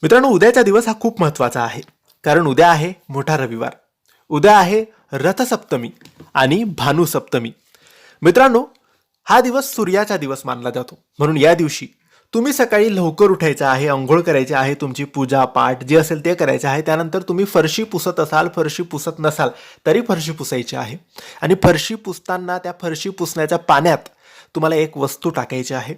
मित्रांनो, उद्याचा दिवस हा खूप महत्त्वाचा आहे, कारण उद्या आहे मोठा रविवार. उद्या आहे रथसप्तमी आणि भानुसप्तमी. मित्रांनो, हा दिवस सूर्याचा दिवस मानला जातो. म्हणून या दिवशी तुम्ही सकाळी लवकर उठायचं आहे, अंघोळ करायची आहे, तुमची पूजा पाठ जे असेल ते करायचं आहे. त्यानंतर तुम्ही फरशी पुसत असाल, फरशी पुसत नसाल तरी फरशी पुसायची आहे. आणि फरशी पुसताना त्या फरशी पुसण्याच्या पाण्यात तुम्हाला एक वस्तू टाकायची आहे.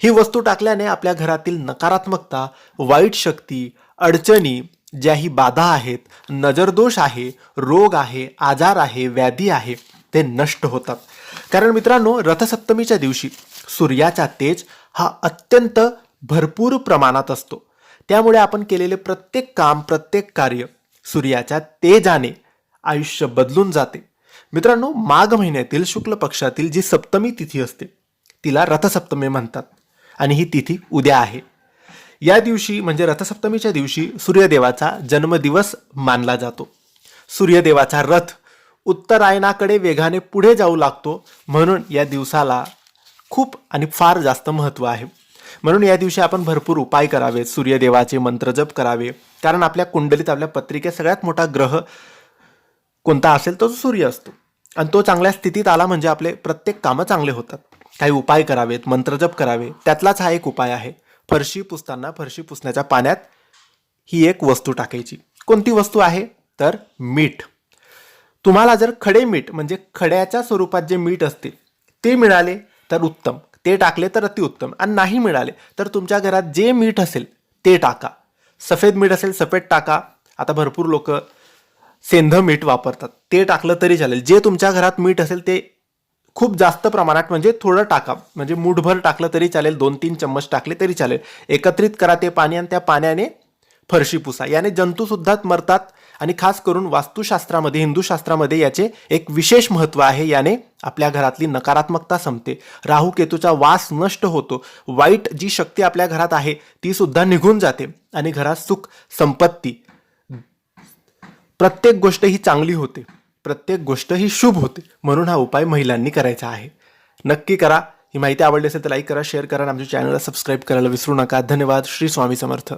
ही वस्तू टाकल्याने आपल्या घरातील नकारात्मकता, वाईट शक्ती, अडचणी, ज्याही बाधा आहेत, नजरदोष आहे, रोग आहे, आजार आहे, व्याधी आहे, ते नष्ट होतात. कारण मित्रांनो, रथसप्तमीच्या दिवशी सूर्याचा तेज हा अत्यंत भरपूर प्रमाणात असतो. त्यामुळे आपण केलेले प्रत्येक काम, प्रत्येक कार्य सूर्याच्या तेजाने आयुष्य बदलून जाते. मित्रांनो, माघ महिन्यातील शुक्ल पक्षातील जी सप्तमी तिथी असते तिला रथसप्तमी म्हणतात आणि ही तिथी उद्या आहे. या दिवशी म्हणजे रथसप्तमीच्या दिवशी सूर्यदेवाचा जन्मदिवस मानला जातो. सूर्यदेवाचा रथ उत्तरायणाकडे वेगाने पुढे जाऊ लागतो, म्हणून या दिवसाला खूप आणि फार जास्त महत्त्व आहे. म्हणून या दिवशी आपण भरपूर उपाय करावेत, सूर्यदेवाचे मंत्रजप करावे. कारण आपल्या कुंडलीत, आपल्या पत्रिकेत सगळ्यात मोठा ग्रह कोणता असेल तो सूर्य असतो आणि तो चांगल्या स्थितीत आला म्हणजे आपले प्रत्येक कामं चांगले होतात. काही उपाय करावेत, मंत्रजप करावे. त्यातलाच हा एक उपाय आहे. फरशी पुसताना फरशी पुसण्याच्या पाण्यात ही एक वस्तू टाकायची. कोणती वस्तू आहे तर मीठ. तुम्हाला जर खडे मीठ म्हणजे खड्याच्या स्वरूपात जे मीठ असते ते मिळाले तर उत्तम, ते टाकले तर अतिउत्तम. आणि नाही मिळाले तर तुमच्या घरात जे मीठ असेल ते टाका. सफेद मीठ असेल सफेद टाका. आता भरपूर लोक सेंध मीठ वापरतात, ते टाकलं तरी चालेल. जे तुमच्या घरात मीठ असेल ते खूप जास्त प्रमाणात म्हणजे थोडं टाका, म्हणजे मूठभर टाकलं तरी चालेल, 2-3 चम्मच टाकले तरी चालेल. एकत्रित करा ते पाणी आणि त्या पाण्याने फरशी पुसा. याने जंतूसुद्धा मरतात आणि खास करून वास्तुशास्त्रामध्ये, हिंदू शास्त्रामध्ये याचे एक विशेष महत्त्व आहे. याने आपल्या घरातली नकारात्मकता संपते, राहू केतूचा वास नष्ट होतो, वाईट जी शक्ती आपल्या घरात आहे ती सुद्धा निघून जाते आणि घरात सुख, संपत्ती, प्रत्येक गोष्ट ही चांगली होते, प्रत्येक गोष्ट ही शुभ होते. म्हणून हा उपाय महिलांनी करायचा आहे. नक्की करा. ही माहिती आवडली असेल तर लाईक करा, शेअर करा आणि आमच्या चॅनलला सबस्क्राईब करायला विसरू नका. धन्यवाद. श्री स्वामी समर्थ.